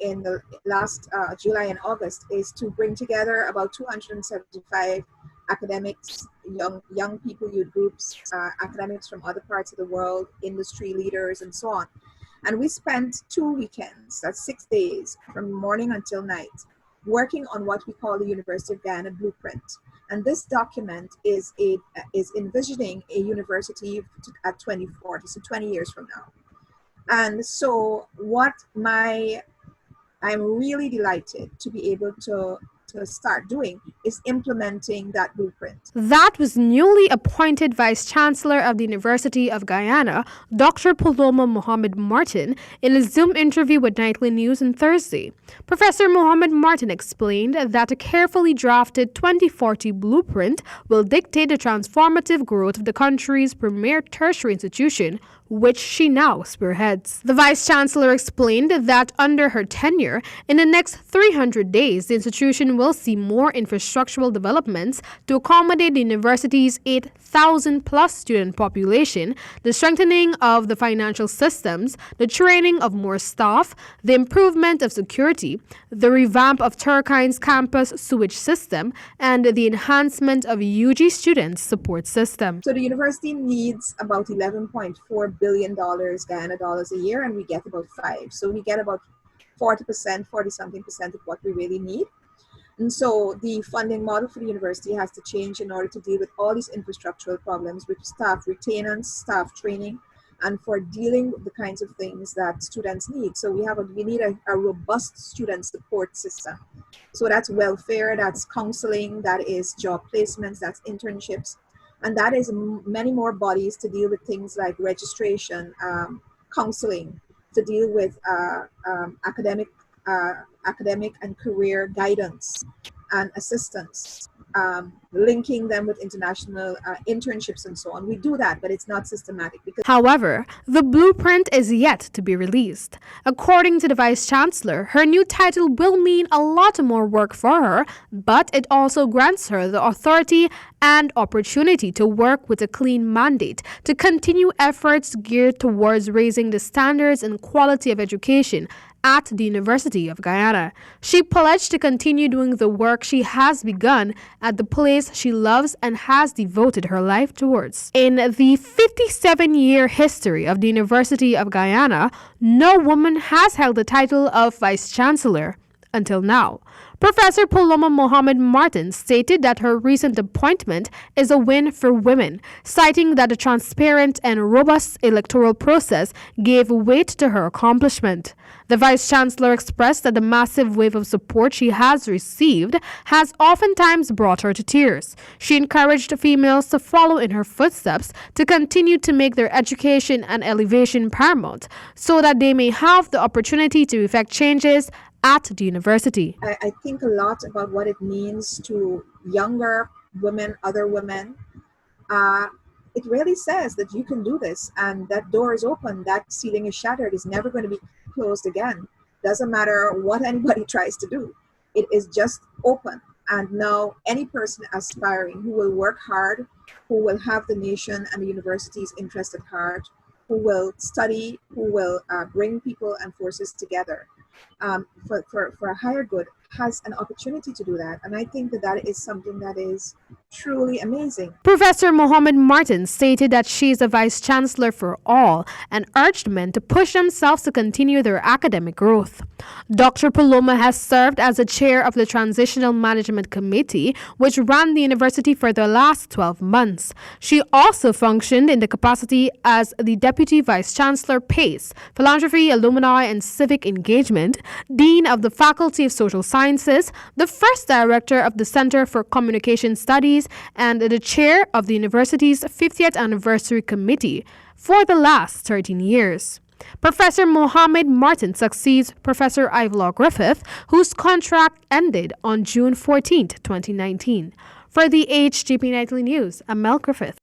in the last July and August is to bring together about 275 academics, young people, youth groups, academics from other parts of the world, industry leaders, and so on. And we spent 2 weekends, that's 6 days, from morning until night, working on what we call the University of Guyana Blueprint. And this document is envisioning a university at 2040, so 20 years from now. And so I'm really delighted to be able to start doing is implementing that blueprint. That was newly appointed Vice-Chancellor of the University of Guyana, Dr. Paloma Mohammed-Martin, in a Zoom interview with Nightly News on Thursday. Professor Mohammed-Martin explained that a carefully drafted 2040 blueprint will dictate the transformative growth of the country's premier tertiary institution, which she now spearheads. The Vice-Chancellor explained that under her tenure, in the next 300 days, the institution will see more infrastructural developments to accommodate the university's 8,000-plus student population, the strengthening of the financial systems, the training of more staff, the improvement of security, the revamp of Turkine's campus sewage system, and the enhancement of UG students' support system. So the university needs about $11.4 billion Guyana dollars a year, and we get about 5. So we get about 40-something percent of what we really need. And so the funding model for the university has to change in order to deal with all these infrastructural problems with staff retainance, staff training, and for dealing with the kinds of things that students need. So we need a robust student support system. So that's welfare, that's counseling, that is job placements, that's internships. And that is many more bodies to deal with things like registration, counseling, to deal with academic and career guidance and assistance, linking them with international internships and so on. We do that, but it's not systematic. However, the blueprint is yet to be released. According to the Vice-Chancellor, her new title will mean a lot more work for her, but it also grants her the authority and opportunity to work with a clean mandate to continue efforts geared towards raising the standards and quality of education at the University of Guyana. She pledged to continue doing the work she has begun at the place she loves and has devoted her life towards. In the 57-year history of the University of Guyana, no woman has held the title of Vice-Chancellor until now. Professor Paloma Mohammed-Martin stated that her recent appointment is a win for women, citing that a transparent and robust electoral process gave weight to her accomplishment. The Vice-Chancellor expressed that the massive wave of support she has received has oftentimes brought her to tears. She encouraged females to follow in her footsteps to continue to make their education and elevation paramount so that they may have the opportunity to effect changes at the university. I think a lot about what it means to younger women, other women. It really says that you can do this, and that door is open, that ceiling is shattered, it's never going to be closed again. Doesn't matter what anybody tries to do. It is just open. And now any person aspiring who will work hard, who will have the nation and the university's interest at heart, who will study, who will bring people and forces together for a higher good, has an opportunity to do that. And I think that is something that is truly amazing. Professor Mohammed-Martin stated that she is a Vice-Chancellor for all and urged men to push themselves to continue their academic growth. Dr. Paloma has served as the chair of the Transitional Management Committee, which ran the university for the last 12 months. She also functioned in the capacity as the Deputy Vice-Chancellor PACE, Philanthropy, Alumni, and Civic Engagement, Dean of the Faculty of Social Sciences, the first director of the Center for Communication Studies, and the chair of the university's 50th Anniversary Committee for the last 13 years. Professor Mohammed-Martin succeeds Professor Amel Griffith, whose contract ended on June 14, 2019. For the HGP Nightly News, Amel Griffith.